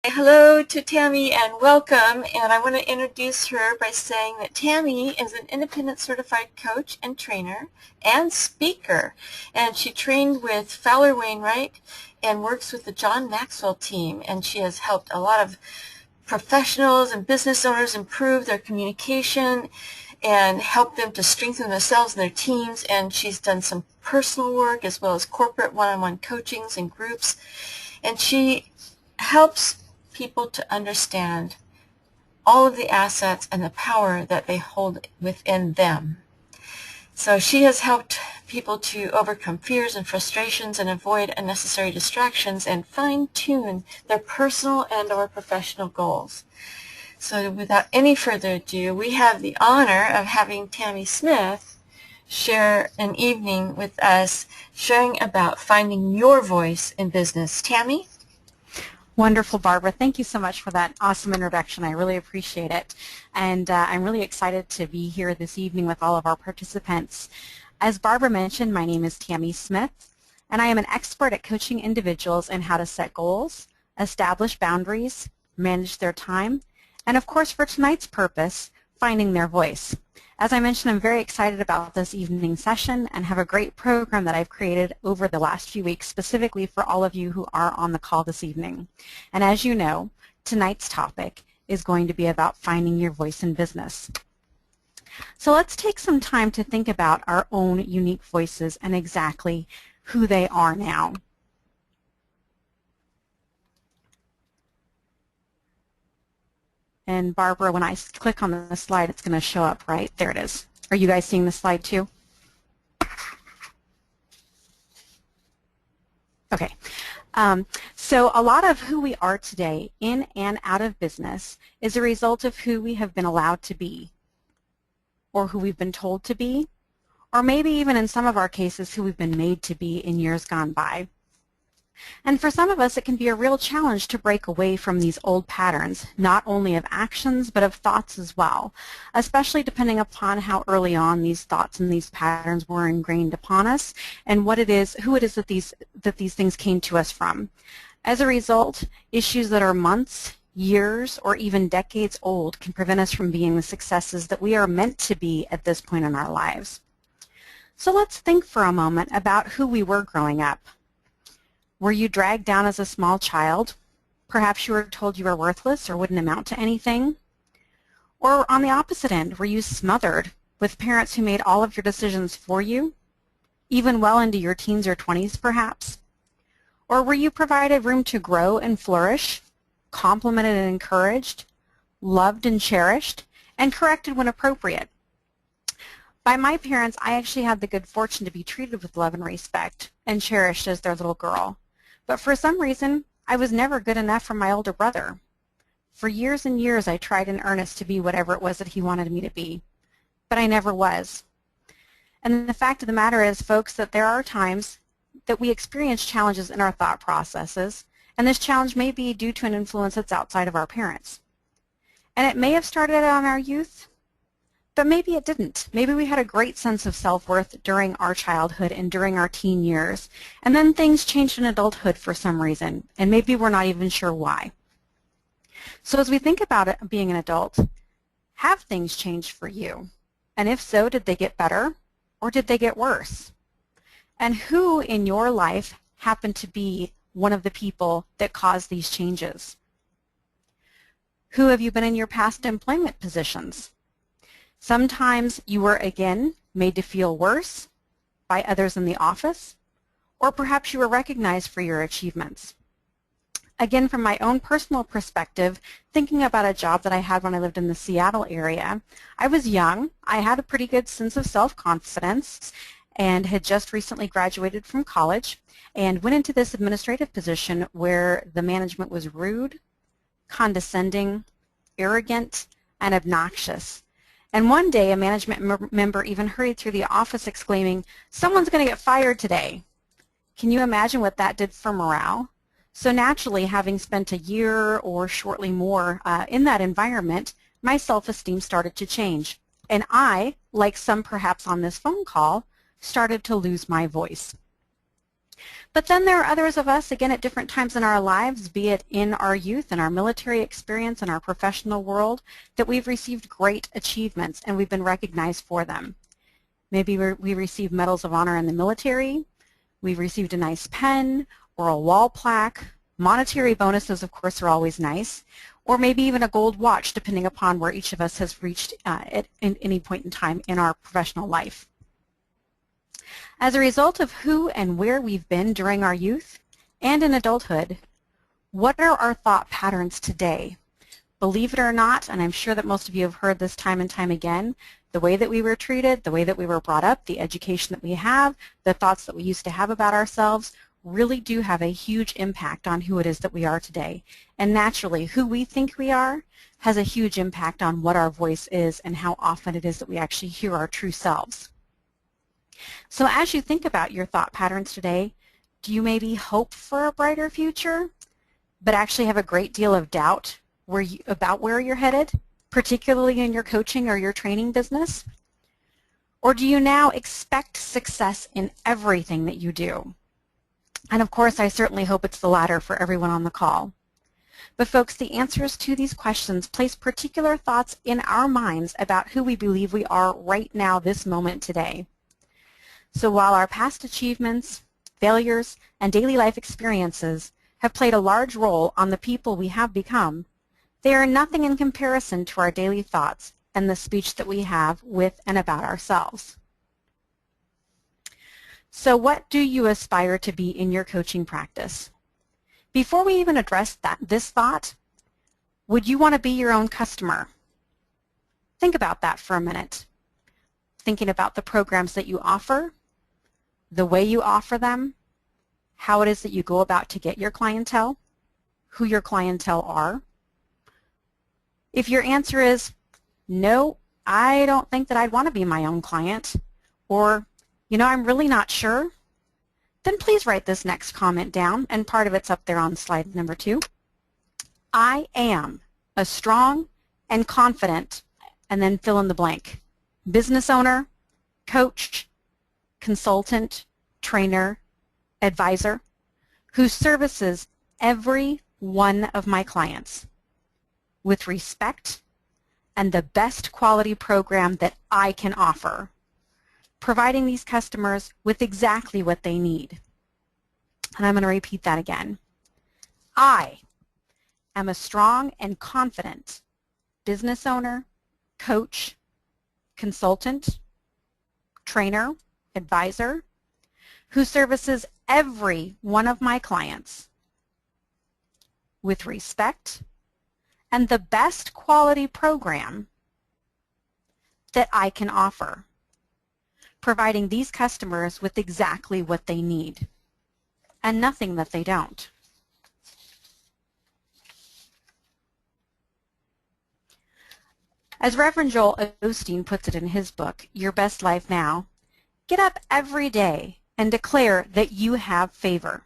Hello to Tammy and welcome, and I want to introduce her by saying that Tammy is an independent certified coach and trainer and speaker, and she trained with Fowler Wainwright and works with the John Maxwell team, and she has helped a lot of professionals and business owners improve their communication and help them to strengthen themselves and their teams, and she's done some personal work as well as corporate one-on-one coachings and groups, and she helps people to understand all of the assets and the power that they hold within them. So she has helped people to overcome fears and frustrations and avoid unnecessary distractions and fine-tune their personal and or professional goals. So without any further ado, we have the honor of having Tammy Smith share an evening with us sharing about finding your voice in business. Tammy? Wonderful, Barbara. Thank you so much for that awesome introduction. I really appreciate it. And I'm really excited to be here this evening with all of our participants. As Barbara mentioned, my name is Tammy Smith, and I am an expert at coaching individuals in how to set goals, establish boundaries, manage their time, and of course, for tonight's purpose, finding their voice. As I mentioned, I'm very excited about this evening session and have a great program that I've created over the last few weeks specifically for all of you who are on the call this evening. And as you know, tonight's topic is going to be about finding your voice in business. So let's take some time to think about our own unique voices and exactly who they are now. And Barbara, when I click on the slide, it's going to show up, right? There it is. Are you guys seeing the slide too? Okay. So a lot of who we are today in and out of business is a result of who we have been allowed to be, or who we've been told to be, or maybe even in some of our cases who we've been made to be in years gone by. And for some of us, it can be a real challenge to break away from these old patterns, not only of actions, but of thoughts as well, especially depending upon how early on these thoughts and these patterns were ingrained upon us and what it is, who it is that these things came to us from. As a result, issues that are months, years, or even decades old can prevent us from being the successes that we are meant to be at this point in our lives. So let's think for a moment about who we were growing up. Were you dragged down as a small child? Perhaps you were told you were worthless or wouldn't amount to anything? Or on the opposite end, were you smothered with parents who made all of your decisions for you, even well into your teens or 20s perhaps? Or were you provided room to grow and flourish, complimented and encouraged, loved and cherished, and corrected when appropriate? By my parents, I actually had the good fortune to be treated with love and respect and cherished as their little girl. But for some reason, I was never good enough for my older brother. For years and years, I tried in earnest to be whatever it was that he wanted me to be, but I never was. And the fact of the matter is, folks, that there are times that we experience challenges in our thought processes, and this challenge may be due to an influence that's outside of our parents. And it may have started out in our youth, but maybe it didn't. Maybe we had a great sense of self-worth during our childhood and during our teen years, and then things changed in adulthood for some reason, and maybe we're not even sure why. So as we think about it, being an adult, have things changed for you? And if so, did they get better or did they get worse? And who in your life happened to be one of the people that caused these changes? Who have you been in your past employment positions? Sometimes you were, again, made to feel worse by others in the office, or perhaps you were recognized for your achievements. Again, from my own personal perspective, thinking about a job that I had when I lived in the Seattle area, I was young, I had a pretty good sense of self-confidence, and had just recently graduated from college, and went into this administrative position where the management was rude, condescending, arrogant, and obnoxious. And one day, a management member even hurried through the office exclaiming, "Someone's going to get fired today." Can you imagine what that did for morale? So naturally, having spent a year or shortly more in that environment, my self-esteem started to change. And I, like some perhaps on this phone call, started to lose my voice. But then there are others of us, again, at different times in our lives, be it in our youth, in our military experience, in our professional world, that we've received great achievements and we've been recognized for them. Maybe we received medals of honor in the military, we've received a nice pen or a wall plaque. Monetary bonuses, of course, are always nice, or maybe even a gold watch, depending upon where each of us has reached at any point in time in our professional life. As a result of who and where we've been during our youth and in adulthood, what are our thought patterns today? Believe it or not, and I'm sure that most of you have heard this time and time again, the way that we were treated, the way that we were brought up, the education that we have, the thoughts that we used to have about ourselves really do have a huge impact on who it is that we are today. And naturally, who we think we are has a huge impact on what our voice is and how often it is that we actually hear our true selves. So as you think about your thought patterns today, do you maybe hope for a brighter future, but actually have a great deal of doubt about where you're headed, particularly in your coaching or your training business? Or do you now expect success in everything that you do? And of course, I certainly hope it's the latter for everyone on the call. But folks, the answers to these questions place particular thoughts in our minds about who we believe we are right now, this moment today. So while our past achievements, failures, and daily life experiences have played a large role on the people we have become, they are nothing in comparison to our daily thoughts and the speech that we have with and about ourselves. So what do you aspire to be in your coaching practice? Before we even address this thought, would you want to be your own customer? Think about that for a minute. Thinking about the programs that you offer, the way you offer them, how it is that you go about to get your clientele, who your clientele are. If your answer is, no, I don't think that I'd want to be my own client, or, you know, I'm really not sure, then please write this next comment down, and part of it's up there on slide number 2. I am a strong and confident, and then fill in the blank, business owner, coach, consultant, trainer, advisor, who services every one of my clients with respect and the best quality program that I can offer, providing these customers with exactly what they need. And I'm going to repeat that again. I am a strong and confident business owner, coach, consultant, trainer, advisor, who services every one of my clients with respect and the best quality program that I can offer, providing these customers with exactly what they need and nothing that they don't. As Reverend Joel Osteen puts it in his book, Your Best Life Now, get up every day and declare that you have favor.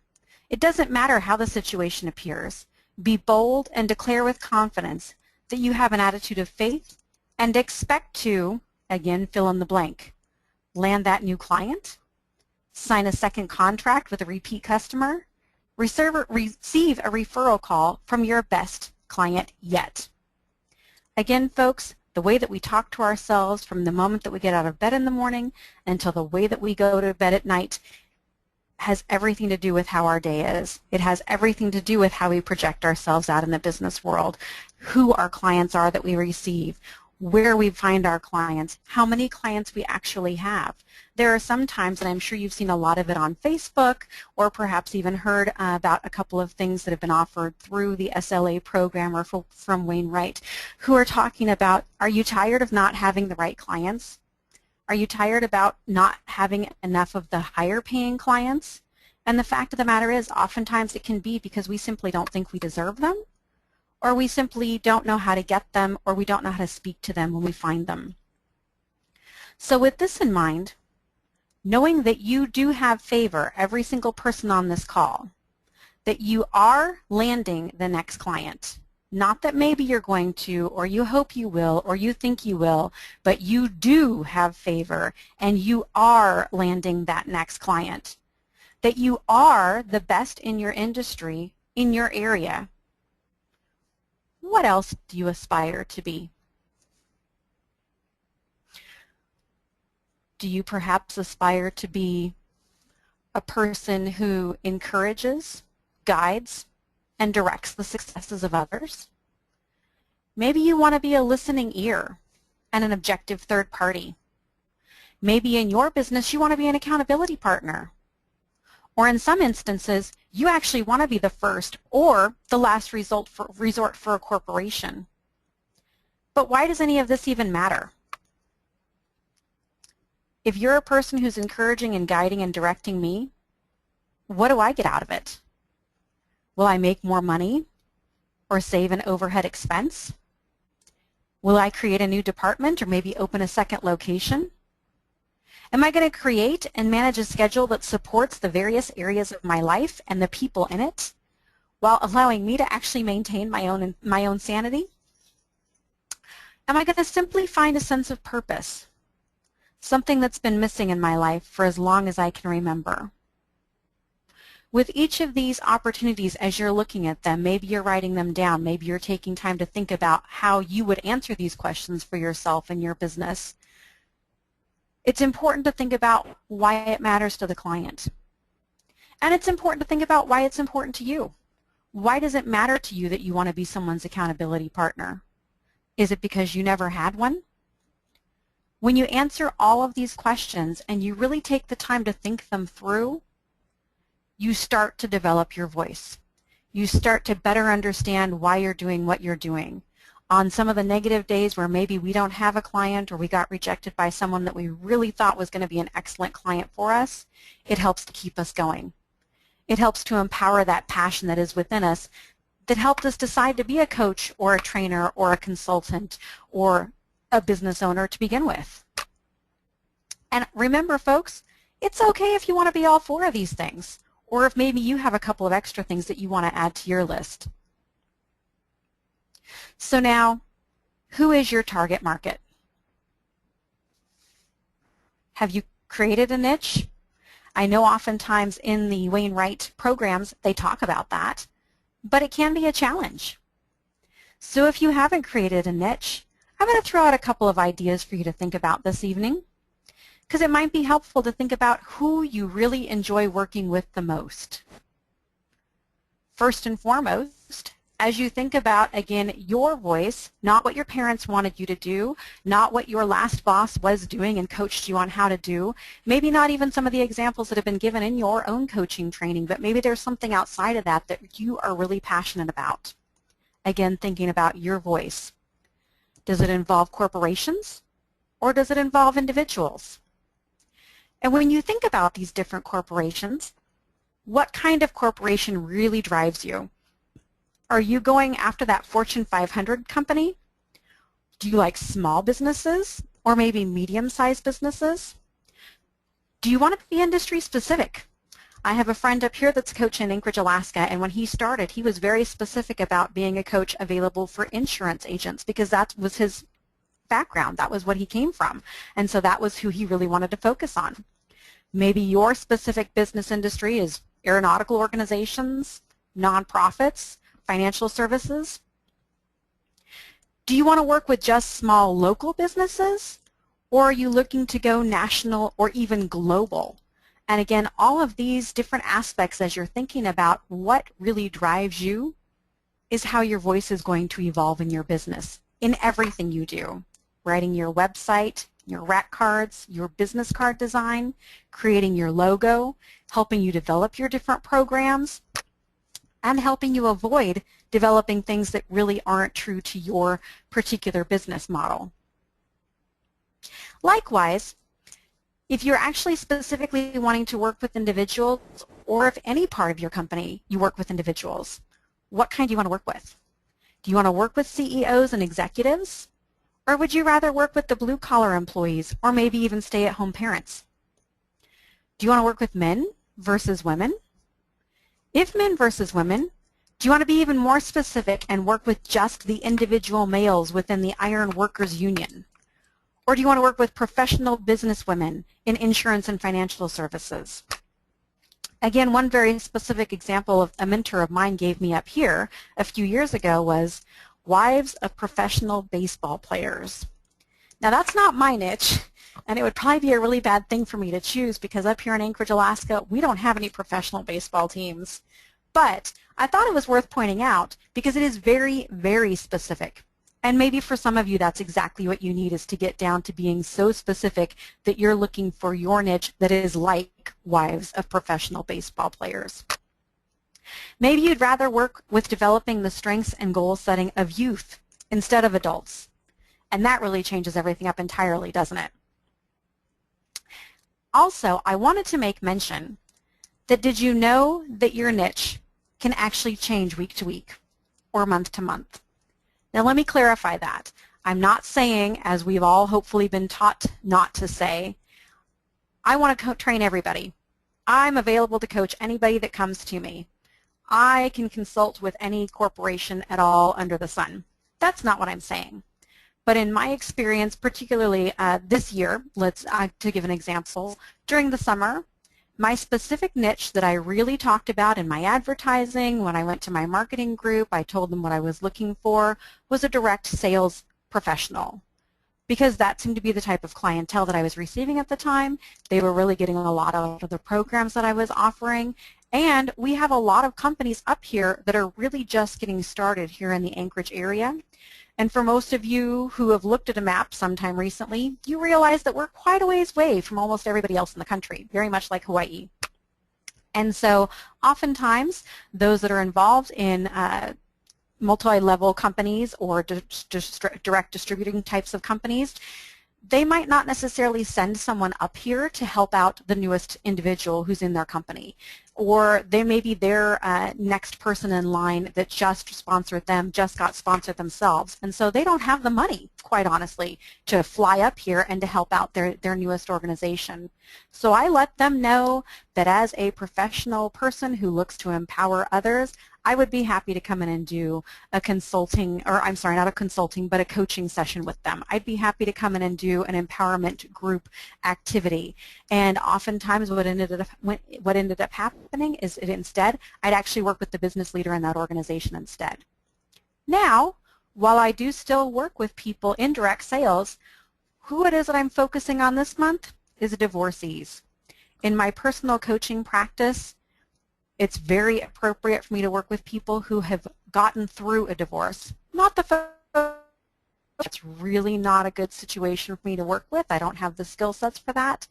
It doesn't matter how the situation appears. Be bold and declare with confidence that you have an attitude of faith and expect to, again, fill in the blank, land that new client, sign a second contract with a repeat customer, receive a referral call from your best client yet. Again, folks, the way that we talk to ourselves from the moment that we get out of bed in the morning until the way that we go to bed at night has everything to do with how our day is. It has everything to do with how we project ourselves out in the business world, who our clients are that we receive, where we find our clients, how many clients we actually have. There are some times, and I'm sure you've seen a lot of it on Facebook, or perhaps even heard about a couple of things that have been offered through the SLA program or from Wainwright, who are talking about, are you tired of not having the right clients? Are you tired about not having enough of the higher paying clients? And the fact of the matter is, oftentimes it can be because we simply don't think we deserve them, or we simply don't know how to get them, or we don't know how to speak to them when we find them. So with this in mind, knowing that you do have favor, every single person on this call, that you are landing the next client, not that maybe you're going to, or you hope you will, or you think you will, but you do have favor and you are landing that next client. that you are the best in your industry, in your area, what else do you aspire to be? Do you perhaps aspire to be a person who encourages, guides, and directs the successes of others? Maybe you want to be a listening ear and an objective third party. Maybe in your business you want to be an accountability partner. Or in some instances, you actually want to be the first or the last resort for a corporation. But why does any of this even matter? If you're a person who's encouraging and guiding and directing me, what do I get out of it? Will I make more money or save an overhead expense? Will I create a new department or maybe open a second location? Am I going to create and manage a schedule that supports the various areas of my life and the people in it while allowing me to actually maintain my own sanity? Am I going to simply find a sense of purpose, something that's been missing in my life for as long as I can remember? With each of these opportunities, as you're looking at them, maybe you're writing them down, maybe you're taking time to think about how you would answer these questions for yourself and your business. It's important to think about why it matters to the client. And it's important to think about why it's important to you. Why does it matter to you that you want to be someone's accountability partner? Is it because you never had one? When you answer all of these questions and you really take the time to think them through, you start to develop your voice. You start to better understand why you're doing what you're doing. On some of the negative days where maybe we don't have a client or we got rejected by someone that we really thought was going to be an excellent client for us, it helps to keep us going. It helps to empower that passion that is within us that helped us decide to be a coach or a trainer or a consultant or a business owner to begin with. And remember, folks, it's okay if you want to be all four of these things, or if maybe you have a couple of extra things that you want to add to your list. So now, who is your target market? Have you created a niche? I know oftentimes in the Wainwright programs they talk about that, but it can be a challenge. So if you haven't created a niche, I'm going to throw out a couple of ideas for you to think about this evening, because it might be helpful to think about who you really enjoy working with the most. First and foremost, as you think about, again, your voice, not what your parents wanted you to do, not what your last boss was doing and coached you on how to do, maybe not even some of the examples that have been given in your own coaching training, but maybe there's something outside of that that you are really passionate about. Again, thinking about your voice. Does it involve corporations or does it involve individuals? And when you think about these different corporations, what kind of corporation really drives you? Are you going after that Fortune 500 company? Do you like small businesses or maybe medium-sized businesses? Do you want to be industry specific? I have a friend up here that's a coach in Anchorage, Alaska, and when he started, he was very specific about being a coach available for insurance agents because that was his background. That was what he came from. And so that was who he really wanted to focus on. Maybe your specific business industry is aeronautical organizations, nonprofits, financial services. Do you want to work with just small local businesses, or are you looking to go national or even global? And again, all of these different aspects as you're thinking about what really drives you is how your voice is going to evolve in your business, in everything you do. Writing your website, your rec cards, your business card design, creating your logo, helping you develop your different programs, and helping you avoid developing things that really aren't true to your particular business model. Likewise, if you're actually specifically wanting to work with individuals, or if any part of your company you work with individuals, what kind do you want to work with? Do you want to work with CEOs and executives? Or would you rather work with the blue-collar employees, or maybe even stay-at-home parents? Do you want to work with men versus women? If men versus women, do you want to be even more specific and work with just the individual males within the Iron Workers Union? Or do you want to work with professional businesswomen in insurance and financial services? Again, one very specific example of a mentor of mine gave me up here a few years ago was wives of professional baseball players. Now that's not my niche, and it would probably be a really bad thing for me to choose because up here in Anchorage, Alaska, we don't have any professional baseball teams. But I thought it was worth pointing out because it is very, very specific. And maybe for some of you that's exactly what you need, is to get down to being so specific that you're looking for your niche that is like wives of professional baseball players. Maybe you'd rather work with developing the strengths and goal setting of youth instead of adults. And that really changes everything up entirely, doesn't it? Also, I wanted to make mention that did you know that your niche can actually change week to week or month to month? Now let me clarify that. I'm not saying, as we've all hopefully been taught not to say, I want to train everybody. I'm available to coach anybody that comes to me. I can consult with any corporation at all under the sun. That's not what I'm saying. But in my experience, particularly this year, to give an example, during the summer, my specific niche that I really talked about in my advertising, when I went to my marketing group, I told them what I was looking for, was a direct sales professional. Because that seemed to be the type of clientele that I was receiving at the time. They were really getting a lot out of the programs that I was offering. And we have a lot of companies up here that are really just getting started here in the Anchorage area. And for most of you who have looked at a map sometime recently, you realize that we're quite a ways away from almost everybody else in the country, very much like Hawaii. And so oftentimes those that are involved in multi-level companies or direct distributing types of companies, they might not necessarily send someone up here to help out the newest individual who's in their company. Or they may be their next person in line that just sponsored them, just got sponsored themselves. And so they don't have the money, quite honestly, to fly up here and to help out their newest organization. So I let them know that as a professional person who looks to empower others, I would be happy to come in and do a consulting, or I'm sorry, not a consulting, but a coaching session with them. I'd be happy to come in and do an empowerment group activity. And oftentimes what ended up happening is instead, I'd actually work with the business leader in that organization instead. Now, while I do still work with people in direct sales, who it is that I'm focusing on this month is divorcees. In my personal coaching practice, it's very appropriate for me to work with people who have gotten through a divorce. Not the It's really not a good situation for me to work with. I don't have the skill sets for that.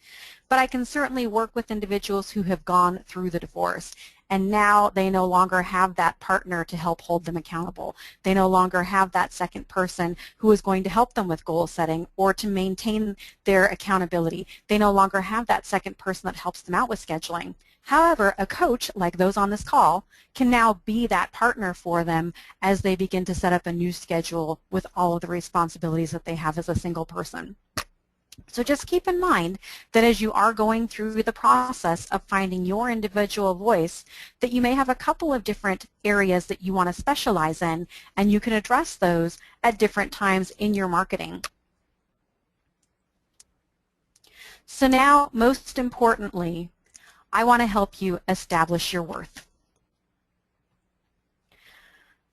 But I can certainly work with individuals who have gone through the divorce. And now they no longer have that partner to help hold them accountable. They no longer have that second person who is going to help them with goal setting or to maintain their accountability. They no longer have that second person that helps them out with scheduling. However, a coach, like those on this call, can now be that partner for them as they begin to set up a new schedule with all of the responsibilities that they have as a single person. So just keep in mind that as you are going through the process of finding your individual voice, that you may have a couple of different areas that you want to specialize in, and you can address those at different times in your marketing. So now, most importantly, I want to help you establish your worth.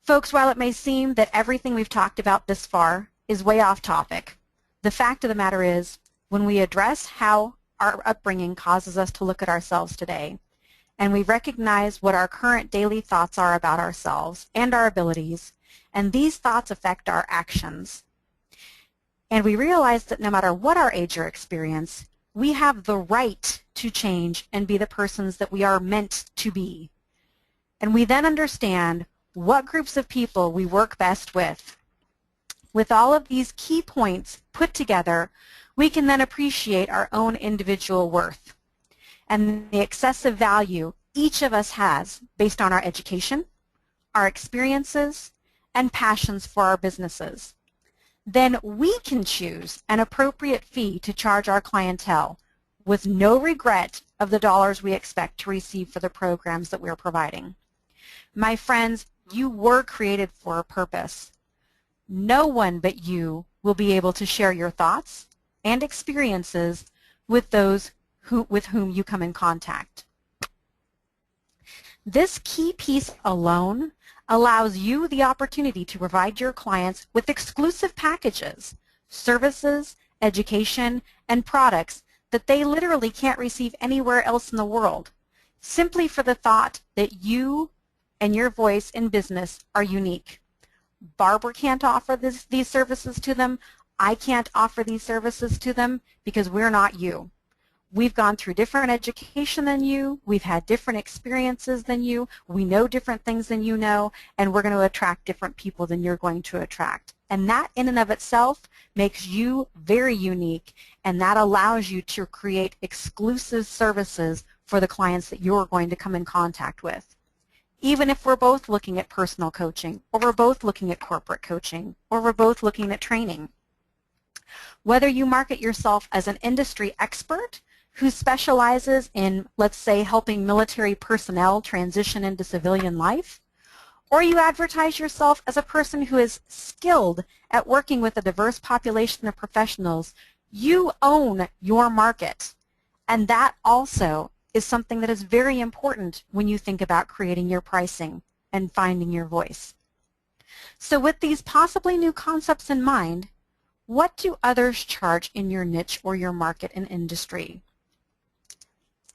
Folks, while it may seem that everything we've talked about this far is way off topic, the fact of the matter is, when we address how our upbringing causes us to look at ourselves today, and we recognize what our current daily thoughts are about ourselves and our abilities, and these thoughts affect our actions, and we realize that no matter what our age or experience, we have the right to change and be the persons that we are meant to be. And we then understand what groups of people we work best with. With all of these key points put together, we can then appreciate our own individual worth and the excessive value each of us has based on our education, our experiences, and passions for our businesses. Then we can choose an appropriate fee to charge our clientele with no regret of the dollars we expect to receive for the programs that we're providing. My friends, you were created for a purpose. No one but you will be able to share your thoughts and experiences with those with whom you come in contact. This key piece alone allows you the opportunity to provide your clients with exclusive packages, services, education, and products that they literally can't receive anywhere else in the world, simply for the thought that you and your voice in business are unique. Barbara can't offer these services to them. I can't offer these services to them because we're not you. We've gone through different education than you. We've had different experiences than you. We know different things than you know, and we're going to attract different people than you're going to attract. And that in and of itself makes you very unique, and that allows you to create exclusive services for the clients that you're going to come in contact with. Even if we're both looking at personal coaching, or we're both looking at corporate coaching, or we're both looking at training. Whether you market yourself as an industry expert who specializes in, let's say, helping military personnel transition into civilian life, or you advertise yourself as a person who is skilled at working with a diverse population of professionals, you own your market. And that also is something that is very important when you think about creating your pricing and finding your voice. So with these possibly new concepts in mind, what do others charge in your niche or your market and industry?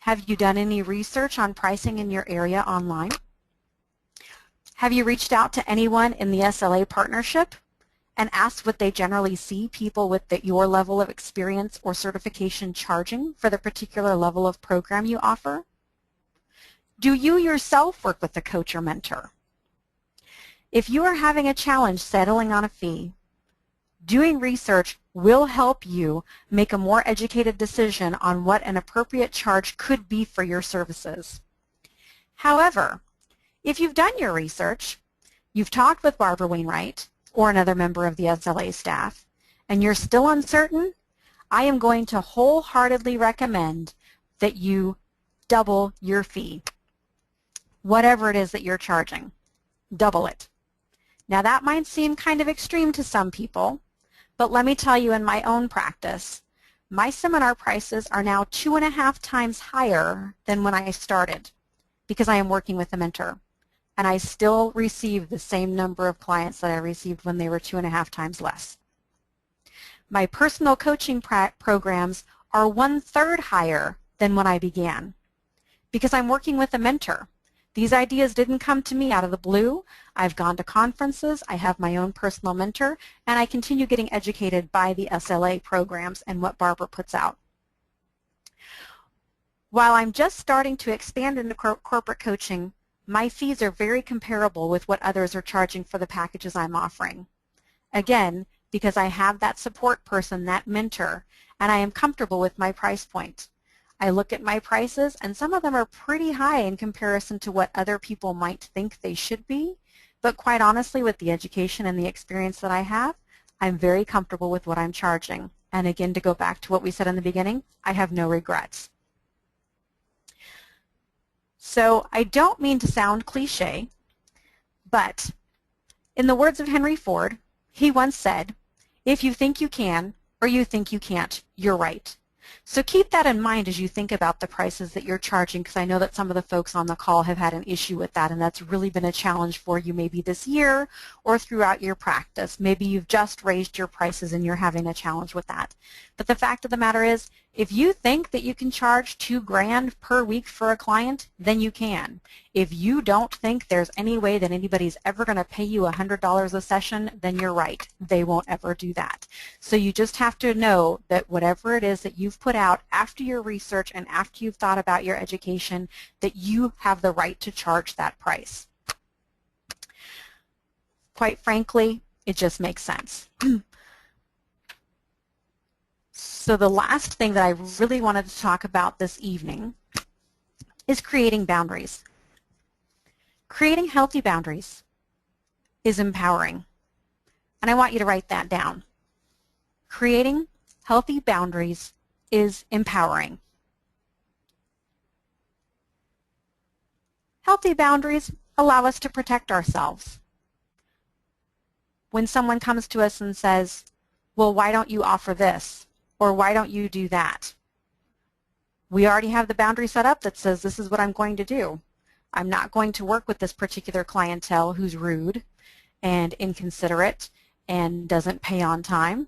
Have you done any research on pricing in your area online? Have you reached out to anyone in the SLA partnership and asked what they generally see people with your level of experience or certification charging for the particular level of program you offer? Do you yourself work with a coach or mentor? If you are having a challenge settling on a fee, doing research will help you make a more educated decision on what an appropriate charge could be for your services. However, if you've done your research, you've talked with Barbara Wainwright or another member of the SLA staff, and you're still uncertain, I am going to wholeheartedly recommend that you double your fee. Whatever it is that you're charging, double it. Now that might seem kind of extreme to some people, but let me tell you, in my own practice, my seminar prices are now 2.5 times higher than when I started because I am working with a mentor. And I still receive the same number of clients that I received when they were 2.5 times less. My personal coaching programs are 1/3 higher than when I began because I'm working with a mentor. These ideas didn't come to me out of the blue. I've gone to conferences, I have my own personal mentor, and I continue getting educated by the SLA programs and what Barbara puts out. While I'm just starting to expand into corporate coaching, my fees are very comparable with what others are charging for the packages I'm offering. Again, because I have that support person, that mentor, and I am comfortable with my price point. I look at my prices, and some of them are pretty high in comparison to what other people might think they should be, but quite honestly, with the education and the experience that I have, I'm very comfortable with what I'm charging. And again, to go back to what we said in the beginning, I have no regrets. So I don't mean to sound cliche, but in the words of Henry Ford, he once said, if you think you can or you think you can't, you're right. So keep that in mind as you think about the prices that you're charging, because I know that some of the folks on the call have had an issue with that, and that's really been a challenge for you maybe this year or throughout your practice. Maybe you've just raised your prices and you're having a challenge with that. But the fact of the matter is, if you think that you can charge $2 grand per week for a client, then you can. If you don't think there's any way that anybody's ever going to pay you $100 a session, then you're right. They won't ever do that. So you just have to know that whatever it is that you've put out after your research and after you've thought about your education, that you have the right to charge that price. Quite frankly, it just makes sense. So the last thing that I really wanted to talk about this evening is creating boundaries. Creating healthy boundaries is empowering, and I want you to write that down. Creating healthy boundaries is empowering. Healthy boundaries allow us to protect ourselves. When someone comes to us and says, well, why don't you offer this? Or why don't you do that? We already have the boundary set up that says this is what I'm going to do. I'm not going to work with this particular clientele who's rude and inconsiderate and doesn't pay on time.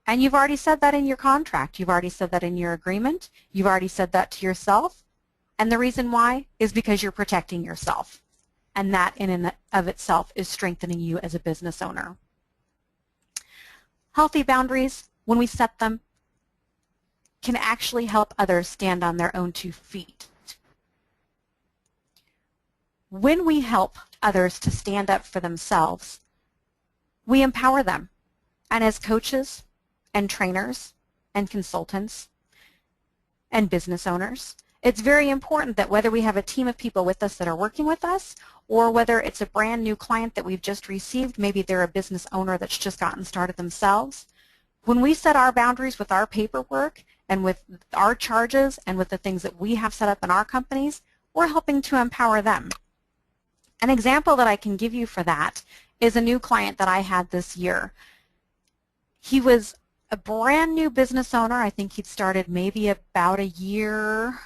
And you've already said that in your contract. You've already said that in your agreement. You've already said that to yourself. And the reason why is because you're protecting yourself. And that in and of itself is strengthening you as a business owner. Healthy boundaries, when we set them, can actually help others stand on their own 2 feet. When we help others to stand up for themselves, we empower them. And as coaches and trainers and consultants and business owners, it's very important that whether we have a team of people with us that are working with us, or whether it's a brand new client that we've just received, maybe they're a business owner that's just gotten started themselves, when we set our boundaries with our paperwork and with our charges and with the things that we have set up in our companies, we're helping to empower them. An example that I can give you for that is a new client that I had this year. He was a brand new business owner. I think he'd started maybe about a year.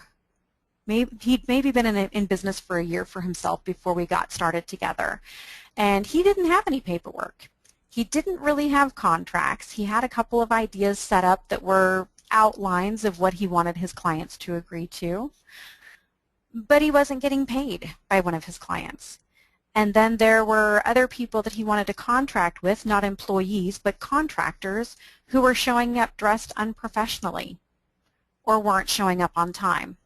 He'd maybe been in business for a year for himself before we got started together. And he didn't have any paperwork. He didn't really have contracts. He had a couple of ideas set up that were outlines of what he wanted his clients to agree to. But he wasn't getting paid by one of his clients. And then there were other people that he wanted to contract with, not employees, but contractors who were showing up dressed unprofessionally or weren't showing up on time.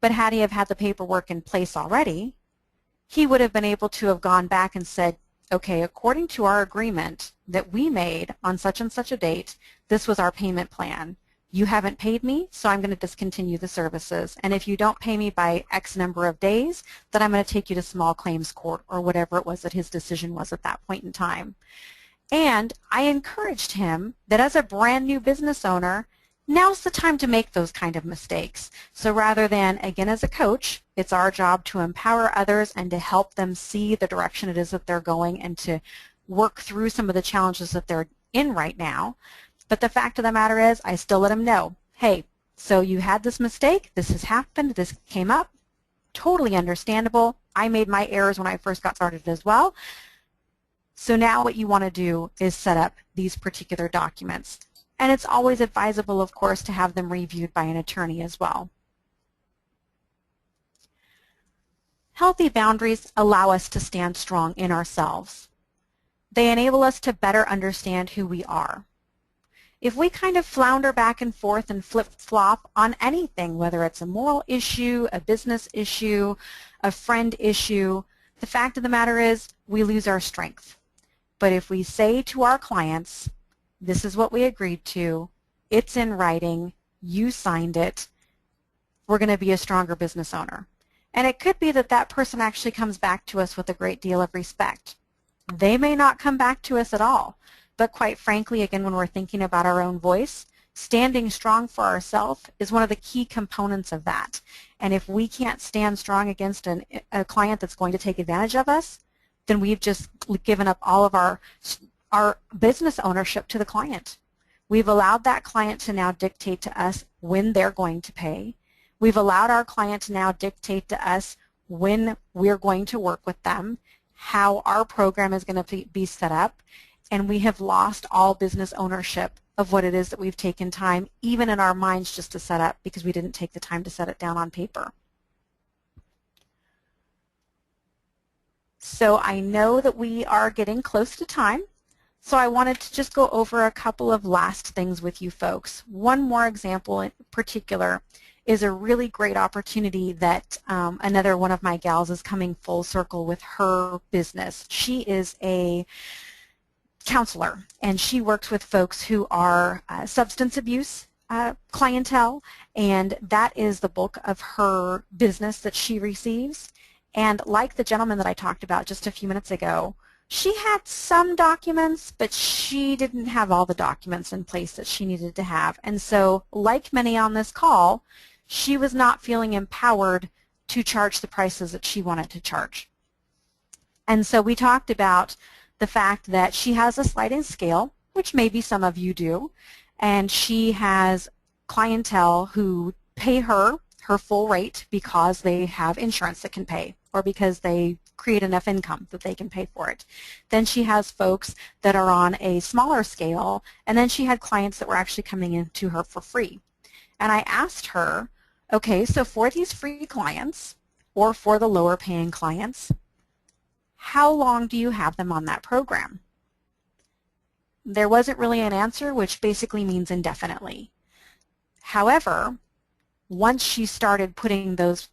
But had he have had the paperwork in place already, he would have been able to have gone back and said, okay, according to our agreement that we made on such and such a date, this was our payment plan. You haven't paid me, so I'm going to discontinue the services. And if you don't pay me by X number of days, then I'm going to take you to small claims court or whatever it was that his decision was at that point in time. And I encouraged him that as a brand new business owner, now's the time to make those kind of mistakes. So rather than, again, as a coach, it's our job to empower others and to help them see the direction it is that they're going and to work through some of the challenges that they're in right now. But the fact of the matter is, I still let them know, hey, so you had this mistake, this has happened, this came up, totally understandable. I made my errors when I first got started as well. So now what you want to do is set up these particular documents. And it's always advisable, of course, to have them reviewed by an attorney as well. Healthy boundaries allow us to stand strong in ourselves. They enable us to better understand who we are. If we kind of flounder back and forth and flip-flop on anything, whether it's a moral issue, a business issue, a friend issue, the fact of the matter is we lose our strength. But if we say to our clients, this is what we agreed to, it's in writing, you signed it, we're going to be a stronger business owner. And it could be that that person actually comes back to us with a great deal of respect. They may not come back to us at all. But quite frankly, again, when we're thinking about our own voice, standing strong for ourselves is one of the key components of that. And if we can't stand strong against a client that's going to take advantage of us, then we've just given up all of our business ownership to the client. We've allowed that client to now dictate to us when they're going to pay. We've allowed our client to now dictate to us when we're going to work with them, how our program is going to be set up, and we have lost all business ownership of what it is that we've taken time, even in our minds, just to set up because we didn't take the time to set it down on paper. So I know that we are getting close to time, so I wanted to just go over a couple of last things with you folks. One more example in particular is a really great opportunity that another one of my gals is coming full circle with her business. She is a counselor, and she works with folks who are substance abuse clientele, and that is the bulk of her business that she receives. And like the gentleman that I talked about just a few minutes ago, she had some documents, but she didn't have all the documents in place that she needed to have. And so, like many on this call, she was not feeling empowered to charge the prices that she wanted to charge. And so we talked about the fact that she has a sliding scale, which maybe some of you do, and she has clientele who pay her her full rate because they have insurance that can pay or because they create enough income that they can pay for it. Then she has folks that are on a smaller scale, and then she had clients that were actually coming in to her for free. And I asked her, okay, so for these free clients or for the lower paying clients, how long do you have them on that program? There wasn't really an answer, which basically means indefinitely. However, once she started putting those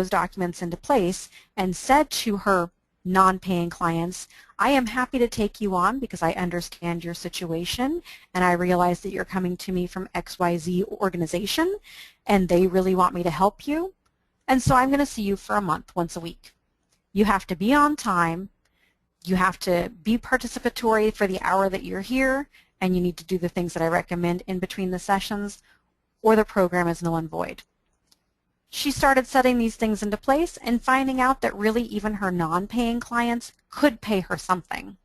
documents into place and said to her non-paying clients, I am happy to take you on because I understand your situation and I realize that you're coming to me from XYZ organization and they really want me to help you, and so I'm going to see you for a month once a week. You have to be on time, you have to be participatory for the hour that you're here, and you need to do the things that I recommend in between the sessions, or the program is null and void. She started setting these things into place and finding out that really even her non-paying clients could pay her something.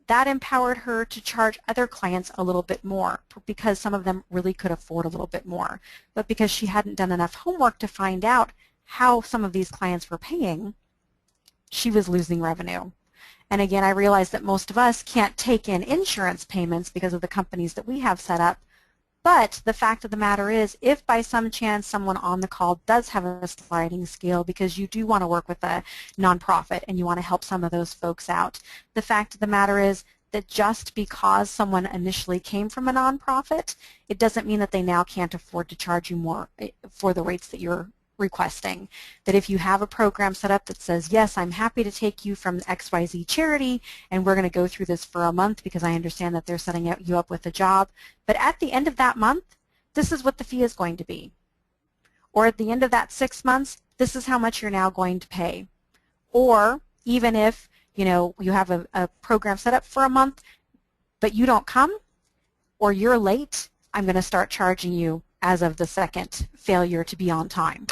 That empowered her to charge other clients a little bit more because some of them really could afford a little bit more. But because she hadn't done enough homework to find out how some of these clients were paying, she was losing revenue. And again, I realize that most of us can't take in insurance payments because of the companies that we have set up. But the fact of the matter is, if by some chance someone on the call does have a sliding scale because you do want to work with a nonprofit and you want to help some of those folks out, the fact of the matter is that just because someone initially came from a nonprofit, it doesn't mean that they now can't afford to charge you more for the rates that you're requesting. That if you have a program set up that says, yes, I'm happy to take you from XYZ charity and we're going to go through this for a month because I understand that they're setting you up with a job, but at the end of that month, this is what the fee is going to be. Or at the end of that 6 months, this is how much you're now going to pay. Or even if you have a program set up for a month, but you don't come or you're late, I'm going to start charging you as of the second failure to be on time.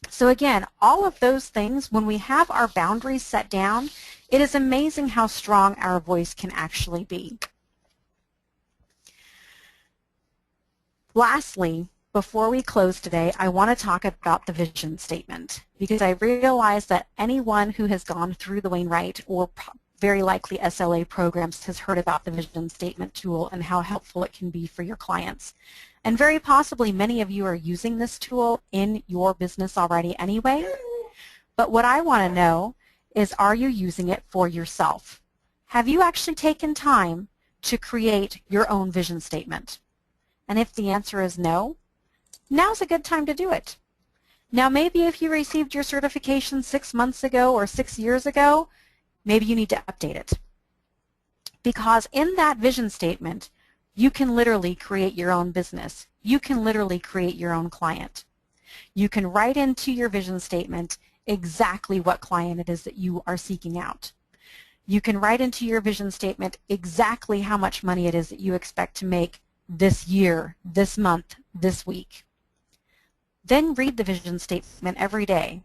So again, all of those things, when we have our boundaries set down, it is amazing how strong our voice can actually be. Lastly, before we close today, I want to talk about the vision statement because I realize that anyone who has gone through the Wainwright or very likely SLA programs has heard about the vision statement tool and how helpful it can be for your clients. And very possibly many of you are using this tool in your business already anyway. But what I want to know is, are you using it for yourself? Have you actually taken time to create your own vision statement? And if the answer is no, now's a good time to do it. Now maybe if you received your certification 6 months ago or 6 years ago, maybe you need to update it. Because in that vision statement, you can literally create your own business. You can literally create your own client. You can write into your vision statement exactly what client it is that you are seeking out. You can write into your vision statement exactly how much money it is that you expect to make this year, this month, this week. Then read the vision statement every day,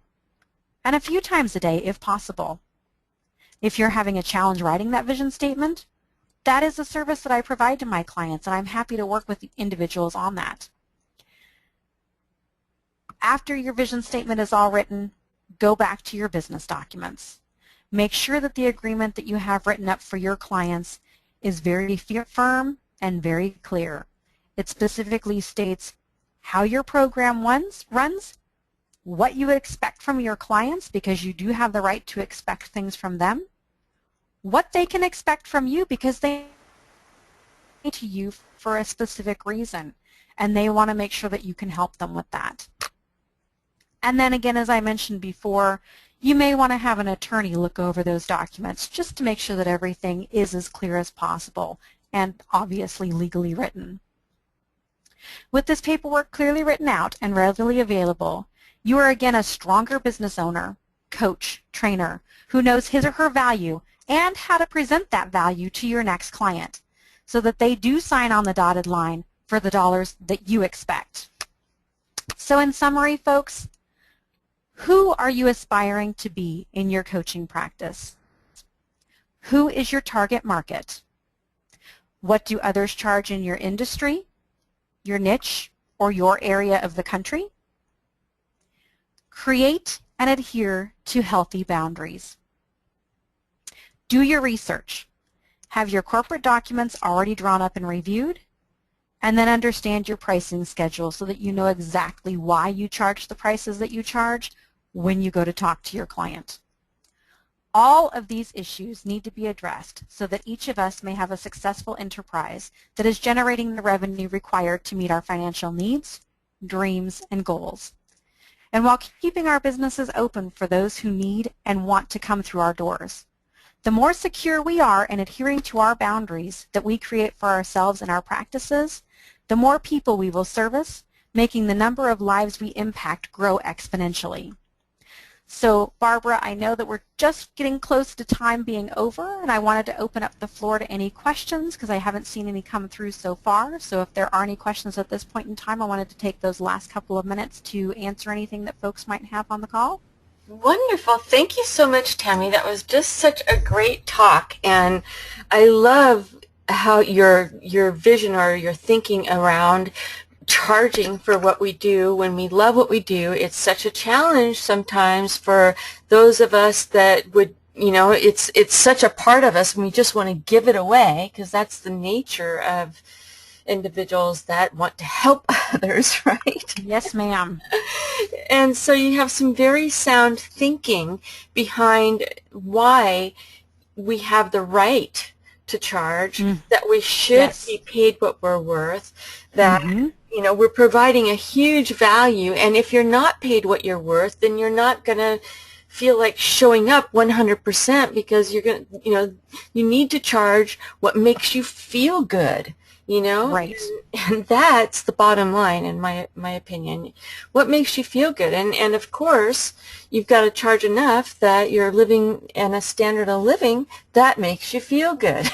and a few times a day if possible. If you're having a challenge writing that vision statement, that is a service that I provide to my clients, and I'm happy to work with individuals on that. After your vision statement is all written, go back to your business documents. Make sure that the agreement that you have written up for your clients is very firm and very clear. It specifically states how your program runs, what you expect from your clients, because you do have the right to expect things from them, what they can expect from you because they pay to you for a specific reason, and they want to make sure that you can help them with that. And then again, as I mentioned before, you may want to have an attorney look over those documents just to make sure that everything is as clear as possible and obviously legally written. With this paperwork clearly written out and readily available, you are again a stronger business owner, coach, trainer who knows his or her value and how to present that value to your next client so that they do sign on the dotted line for the dollars that you expect. So in summary, folks, who are you aspiring to be in your coaching practice? Who is your target market? What do others charge in your industry, your niche, or your area of the country? Create and adhere to healthy boundaries. Do your research. Have your corporate documents already drawn up and reviewed, and then understand your pricing schedule so that you know exactly why you charge the prices that you charge when you go to talk to your client. All of these issues need to be addressed so that each of us may have a successful enterprise that is generating the revenue required to meet our financial needs, dreams, and goals. And while keeping our businesses open for those who need and want to come through our doors. The more secure we are in adhering to our boundaries that we create for ourselves and our practices, the more people we will service, making the number of lives we impact grow exponentially. So, Barbara, I know that we're just getting close to time being over, and I wanted to open up the floor to any questions because I haven't seen any come through so far. So if there are any questions at this point in time, I wanted to take those last couple of minutes to answer anything that folks might have on the call. Wonderful. Thank you so much, Tammy. That was just such a great talk, and I love how your vision or your thinking around charging for what we do when we love what we do. It's such a challenge sometimes for those of us that would, it's such a part of us and we just want to give it away because that's the nature of individuals that want to help others, right? Yes, ma'am. And so you have some very sound thinking behind why we have the right to charge, that we should be paid what we're worth, that we're providing a huge value, and if you're not paid what you're worth, then you're not going to feel like showing up 100% because you're going to, you need to charge what makes you feel good. Right. And that's the bottom line in my opinion. What makes you feel good? And of course, you've got to charge enough that you're living in a standard of living that makes you feel good.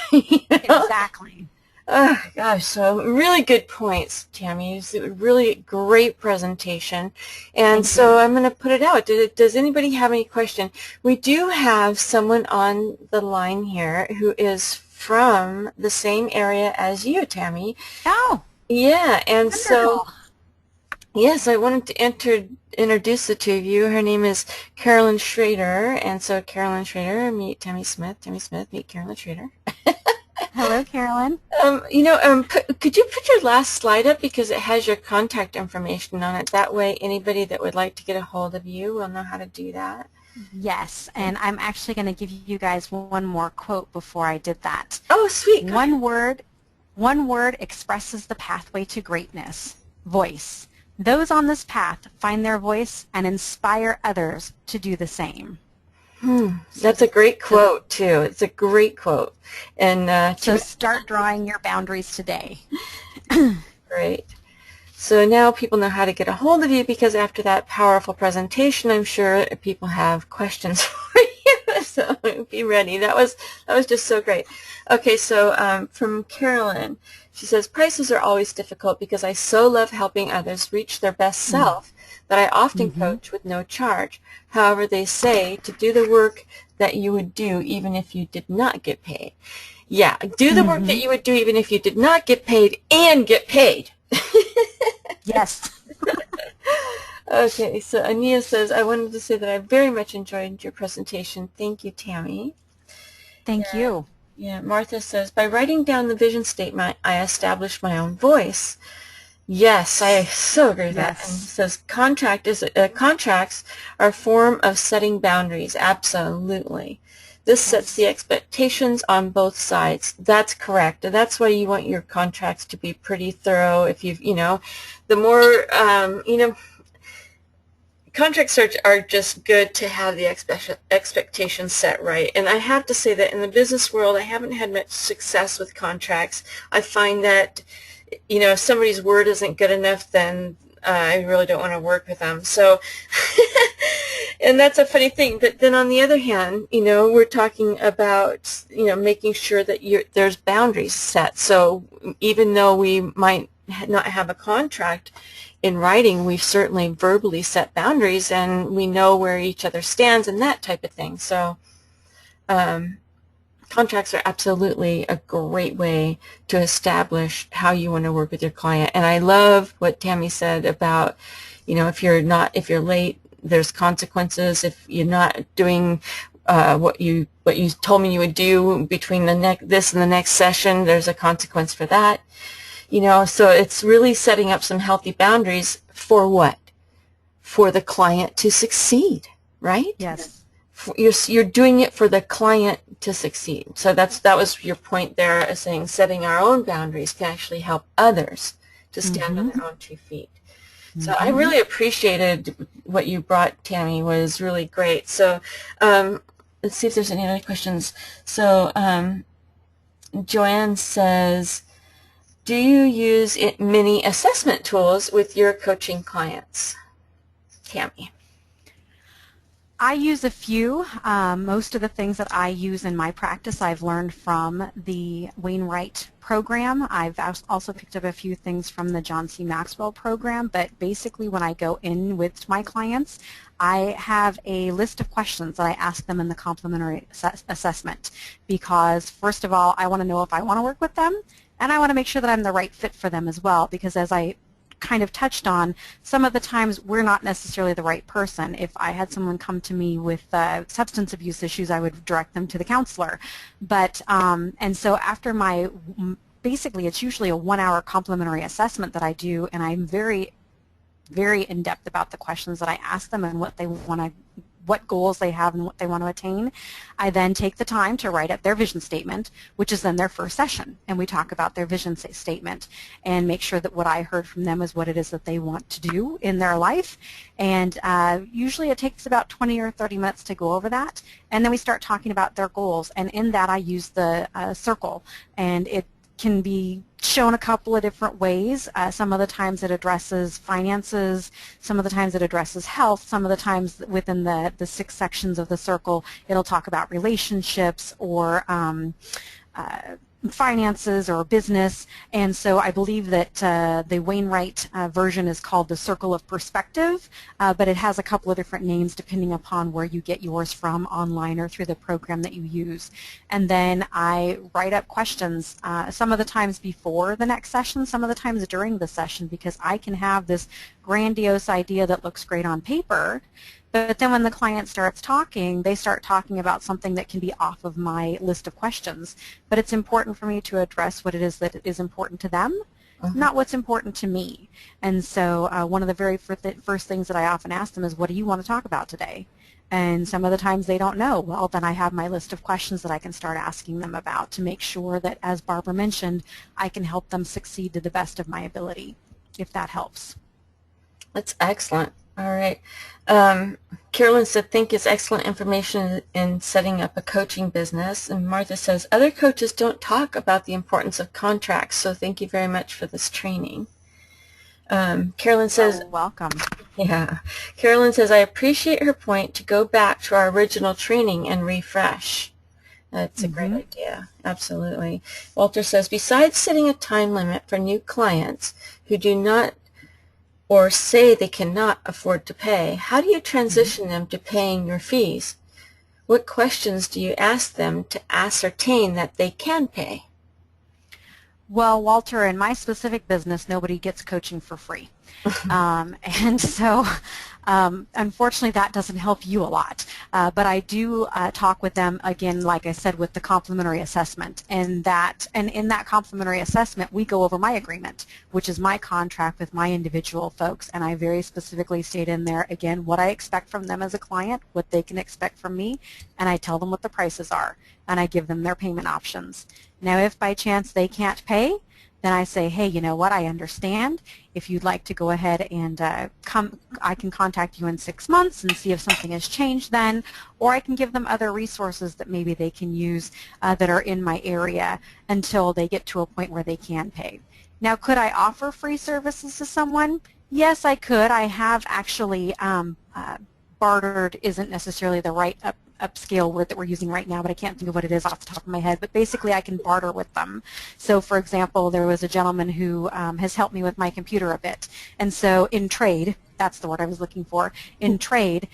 Exactly. Oh, gosh, so really good points, Tammy. It was a really great presentation. And so I'm going to put it out. Does anybody have any question? We do have someone on the line here who is from the same area as you, Tammy. Oh. Yeah, and wonderful. So, yes, I wanted to introduce the two of you. Her name is Carolyn Schrader, and so Carolyn Schrader, meet Tammy Smith. Tammy Smith, meet Carolyn Schrader. Hello, Carolyn. Could you put your last slide up because it has your contact information on it? That way, anybody that would like to get a hold of you will know how to do that. Yes, and I'm actually going to give you guys one more quote before I did that. Oh, sweet. One word expresses the pathway to greatness. Voice. Those on this path find their voice and inspire others to do the same. That's a great quote, too. It's a great quote. And so start drawing your boundaries today. Great. So now people know how to get a hold of you because after that powerful presentation, I'm sure people have questions for you. So be ready. That was just so great. Okay, so from Carolyn, she says, prices are always difficult because I so love helping others reach their best self that I often coach with no charge. However, they say to do the work that you would do even if you did not get paid. Yeah, do the work that you would do even if you did not get paid and get paid. Yes. Okay, so Ania says, I wanted to say that I very much enjoyed your presentation. Thank you, Tammy. Thank you. Yeah, Martha says, by writing down the vision statement, I established my own voice. Yes, I so agree with that. And it says, contracts are a form of setting boundaries. Absolutely. This sets the expectations on both sides. That's correct. That's why you want your contracts to be pretty thorough. If you've, the more, contracts are just good to have the expectations set right. And I have to say that in the business world, I haven't had much success with contracts. I find that, if somebody's word isn't good enough, then I really don't want to work with them. So, and that's a funny thing. But then on the other hand, we're talking about, making sure that there's boundaries set. So even though we might not have a contract in writing, we've certainly verbally set boundaries and we know where each other stands and that type of thing. So contracts are absolutely a great way to establish how you want to work with your client. And I love what Tammy said about, if you're late, there's consequences if you're not doing what you told me you would do between this and the next session. There's a consequence for that. So it's really setting up some healthy boundaries for what? For the client to succeed, right? Yes. You're doing it for the client to succeed. So that was your point there, saying setting our own boundaries can actually help others to stand on their own 2 feet. So I really appreciated what you brought, Tammy. Was really great. So let's see if there's any other questions. So Joanne says, do you use many assessment tools with your coaching clients? Tammy. I use a few. Most of the things that I use in my practice I've learned from the Wainwright program. I've also picked up a few things from the John C. Maxwell program, but basically when I go in with my clients, I have a list of questions that I ask them in the complimentary assessment because, first of all, I want to know if I want to work with them, and I want to make sure that I'm the right fit for them as well, because as I kind of touched on, some of the times we're not necessarily the right person. If I had someone come to me with substance abuse issues, I would direct them to the counselor. But and so after basically it's usually a 1-hour complimentary assessment that I do, and I'm very in-depth about the questions that I ask them and what goals they have and what they want to attain. I then take the time to write up their vision statement, which is then their first session, and we talk about their vision statement and make sure that what I heard from them is what it is that they want to do in their life. And usually it takes about 20 or 30 minutes to go over that, and then we start talking about their goals, and in that I use the circle, and it can be shown a couple of different ways. Some of the times it addresses finances, some of the times it addresses health, some of the times within the 6 sections of the circle it'll talk about relationships or finances or business. And so I believe that the Wainwright version is called the Circle of Perspective, but it has a couple of different names depending upon where you get yours from, online or through the program that you use. And then I write up questions some of the times before the next session, some of the times during the session, because I can have this grandiose idea that looks great on paper, but then when the client starts talking, they start talking about something that can be off of my list of questions. But it's important for me to address what it is that is important to them, not what's important to me. And so one of the very first things that I often ask them is, what do you want to talk about today? And some of the times they don't know. Well, then I have my list of questions that I can start asking them about to make sure that, as Barbara mentioned, I can help them succeed to the best of my ability, if that helps. That's excellent. All right. Carolyn said, think it's excellent information in setting up a coaching business. And Martha says, other coaches don't talk about the importance of contracts, so thank you very much for this training. Carolyn says, welcome. Yeah. Carolyn says, I appreciate her point to go back to our original training and refresh. That's a great idea. Absolutely. Walter says, besides setting a time limit for new clients who do not or say they cannot afford to pay, how do you transition them to paying your fees? What questions do you ask them to ascertain that they can pay? Well, Walter, in my specific business, nobody gets coaching for free. And so, unfortunately, that doesn't help you a lot. But I do talk with them, again, like I said, with the complimentary assessment. And in that complimentary assessment, we go over my agreement, which is my contract with my individual folks. And I very specifically state in there, again, what I expect from them as a client, what they can expect from me, and I tell them what the prices are, and I give them their payment options. Now, if by chance they can't pay, then I say, hey, you know what, I understand. If you'd like to go ahead and I can contact you in 6 months and see if something has changed then, or I can give them other resources that maybe they can use that are in my area until they get to a point where they can pay. Now, could I offer free services to someone? Yes, I could. I have actually bartered isn't necessarily the right upscale word that we're using right now, but I can't think of what it is off the top of my head. But basically, I can barter with them. So, for example, there was a gentleman who has helped me with my computer a bit, and so in trade, that's the word I was looking for, in trade.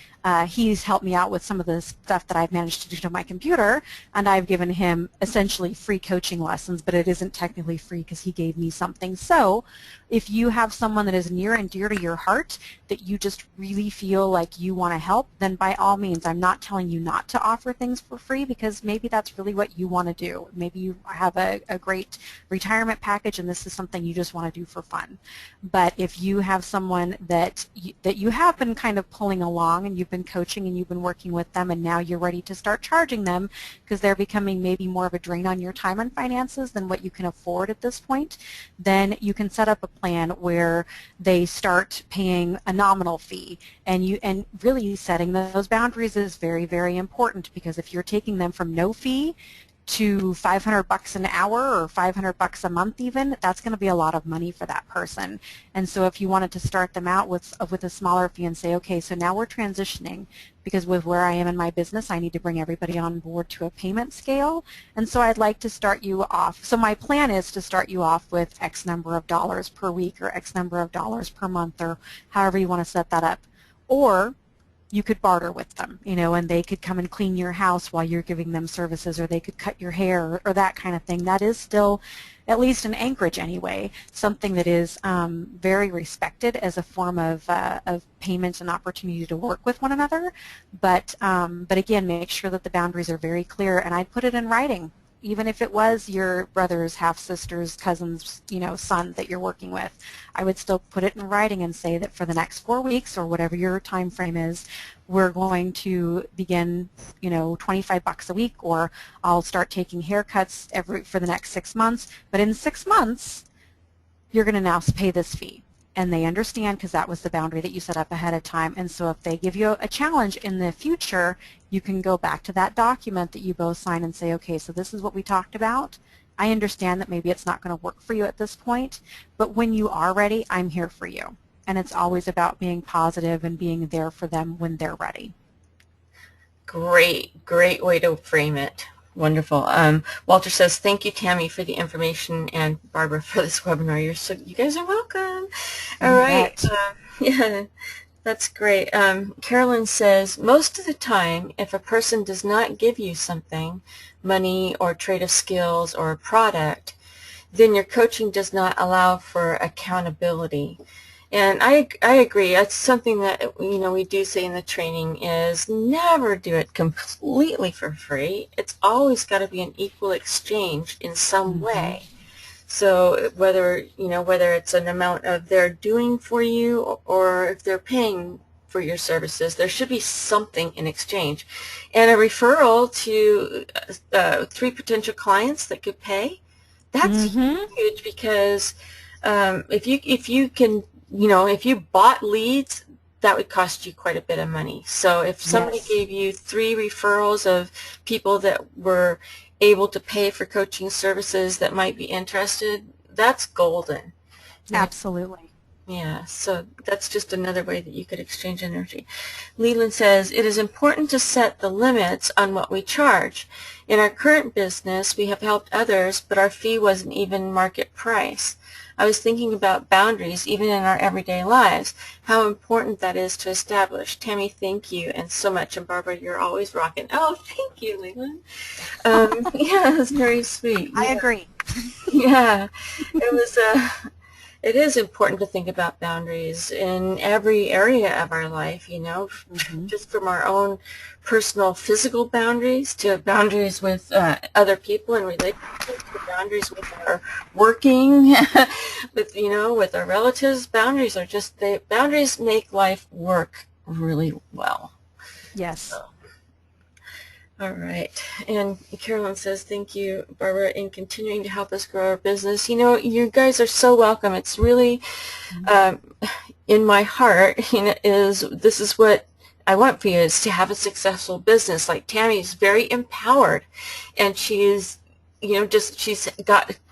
He's helped me out with some of the stuff that I've managed to do to my computer, and I've given him essentially free coaching lessons, but it isn't technically free because he gave me something. So if you have someone that is near and dear to your heart that you just really feel like you want to help, then by all means, I'm not telling you not to offer things for free, because maybe that's really what you want to do. Maybe you have a great retirement package and this is something you just want to do for fun. But if you have someone that you have been kind of pulling along and you've been coaching and you've been working with them, and now you're ready to start charging them because they're becoming maybe more of a drain on your time and finances than what you can afford at this point, then you can set up a plan where they start paying a nominal fee, and really setting those boundaries is very, very important, because if you're taking them from no fee to $500 an hour or $500 a month even, that's going to be a lot of money for that person. And so if you wanted to start them out with a smaller fee and say, okay, so now we're transitioning, because with where I am in my business, I need to bring everybody on board to a payment scale, and so I'd like to start you off. So my plan is to start you off with X number of dollars per week or X number of dollars per month, or however you want to set that up. Or you could barter with them, and they could come and clean your house while you're giving them services, or they could cut your hair, or that kind of thing. That is still, at least in Anchorage anyway, something that is very respected as a form of payment and opportunity to work with one another. But again, make sure that the boundaries are very clear, and I'd put it in writing. Even if it was your brother's, half-sister's, cousin's, son that you're working with, I would still put it in writing and say that for the next 4 weeks, or whatever your time frame is, we're going to begin, $25 a week, or I'll start taking haircuts for the next 6 months. But in 6 months, you're going to now pay this fee. And they understand, because that was the boundary that you set up ahead of time. And so if they give you a challenge in the future, you can go back to that document that you both sign and say, okay, so this is what we talked about. I understand that maybe it's not going to work for you at this point, but when you are ready, I'm here for you. And it's always about being positive and being there for them when they're ready. Great way to frame it. Wonderful. Walter says, thank you, Tammy, for the information, and Barbara for this webinar. You guys are welcome. All right. Yeah, that's great. Carolyn says, most of the time, if a person does not give you something, money or trade of skills or a product, then your coaching does not allow for accountability. And I agree. That's something that we do say in the training is never do it completely for free. It's always got to be an equal exchange in some way. So whether it's an amount of they're doing for you, or if they're paying for your services, there should be something in exchange. And a referral to 3 potential clients that could pay, that's huge, because if you bought leads, that would cost you quite a bit of money. So if somebody gave you 3 referrals of people that were able to pay for coaching services that might be interested, that's golden. Absolutely. Yeah, so that's just another way that you could exchange energy. Leland says, it is important to set the limits on what we charge. In our current business, we have helped others, but our fee wasn't even market price. I was thinking about boundaries, even in our everyday lives, how important that is to establish. Tammy, thank you, and so much. And Barbara, you're always rocking. Oh, thank you, Leland. Yeah, that's very sweet. I agree. Yeah, it is important to think about boundaries in every area of our life, just from our own personal physical boundaries to boundaries with other people and relationships, to boundaries with our working, with our relatives. Boundaries make life work really well. Yes. So. All right. And Carolyn says, thank you, Barbara, in continuing to help us grow our business. You guys are so welcome. It's really in my heart, this is what I want for you, is to have a successful business. Like Tammy is very empowered, and she's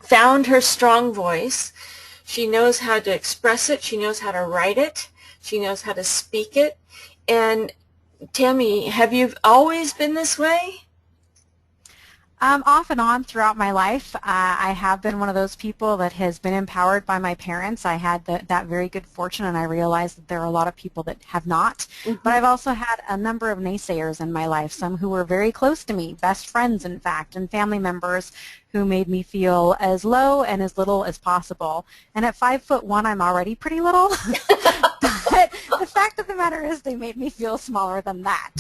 found her strong voice. She knows how to express it. She knows how to write it. She knows how to speak it. And Tammy, have you always been this way? Off and on throughout my life, I have been one of those people that has been empowered by my parents. I had that very good fortune, and I realized that there are a lot of people that have not. But Hmm. I've also had a number of naysayers in my life, some who were very close to me, best friends, in fact, and family members who made me feel as low and as little as possible. And at 5'1", I'm already pretty little. But the fact of the matter is they made me feel smaller than that.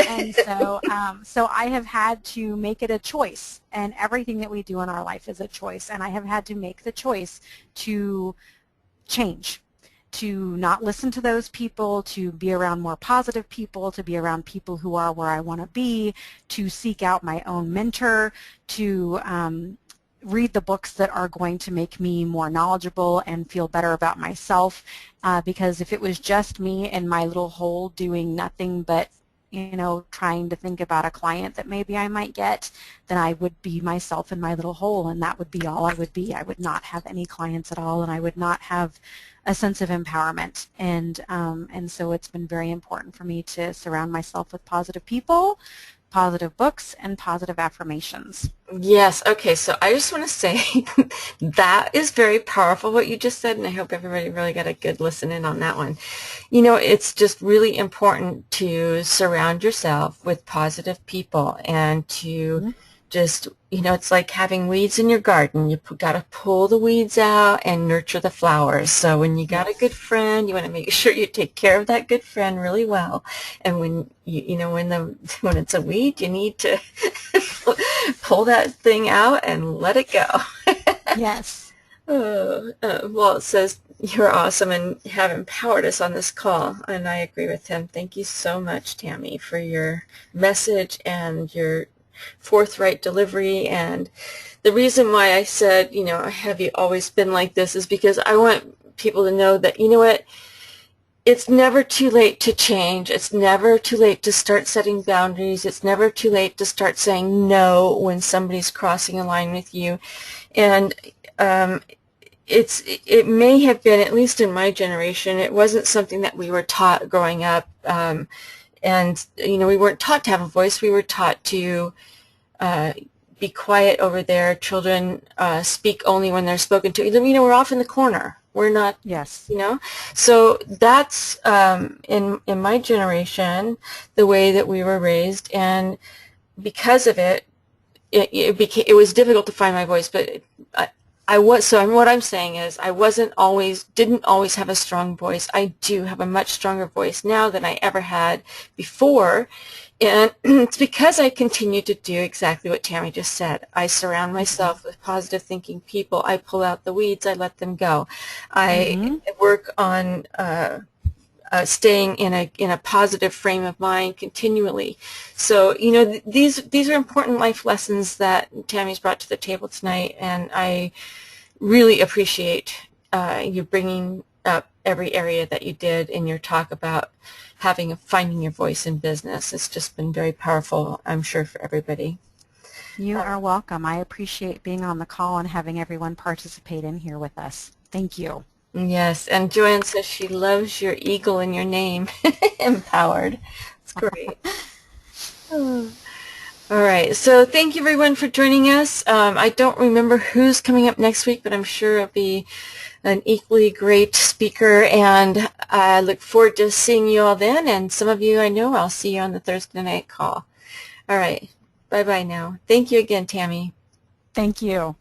And so I have had to make it a choice, and everything that we do in our life is a choice, and I have had to make the choice to change, to not listen to those people, to be around more positive people, to be around people who are where I want to be, to seek out my own mentor, to read the books that are going to make me more knowledgeable and feel better about myself, because if it was just me in my little hole doing nothing but trying to think about a client that maybe I might get, then I would be myself in my little hole, and that would be all I would be. I would not have any clients at all, and I would not have a sense of empowerment. And so it's been very important for me to surround myself with positive people, positive books, and positive affirmations. Yes. Okay. So I just want to say that is very powerful what you just said, and I hope everybody really got a good listen in on that one. It's just really important to surround yourself with positive people and to Mhm. just, it's like having weeds in your garden. You got to pull the weeds out and nurture the flowers. So when you got a good Yes. friend, you want to make sure you take care of that good friend really well. And when when it's a weed, you need to pull that thing out and let it go. Yes. Well, it says you're awesome and have empowered us on this call, and I agree with him. Thank you so much, Tammy, for your message and your forthright delivery. And the reason why I said, have you always been like this is because I want people to know that, what, it's never too late to change. It's never too late to start setting boundaries. It's never too late to start saying no when somebody's crossing a line with you. And um, it may have been, at least in my generation, it wasn't something that we were taught growing up. And we weren't taught to have a voice. We were taught to uh, be quiet over there. Children speak only when they're spoken to. We're off in the corner. We're not, Yes. you know. So that's in my generation the way that we were raised, and because of it, it was difficult to find my voice. But I was, so what I'm saying is I didn't always have a strong voice. I do have a much stronger voice now than I ever had before. And it's because I continue to do exactly what Tammy just said. I surround myself with positive thinking people. I pull out the weeds. I let them go. I Mm-hmm. work on staying in a positive frame of mind continually. So these are important life lessons that Tammy's brought to the table tonight, and I really appreciate you bringing up every area that you did in your talk about finding your voice in business. It's just been very powerful, I'm sure, for everybody. You are welcome. I appreciate being on the call and having everyone participate in here with us. Thank you. Yes, and Joanne says she loves your eagle in your name. Empowered. It's great. Oh. All right, so thank you everyone for joining us. I don't remember who's coming up next week, but I'm sure it'll be an equally great speaker, and I look forward to seeing you all then, and some of you I know I'll see you on the Thursday night call. All right, bye-bye now. Thank you again, Tammy. Thank you.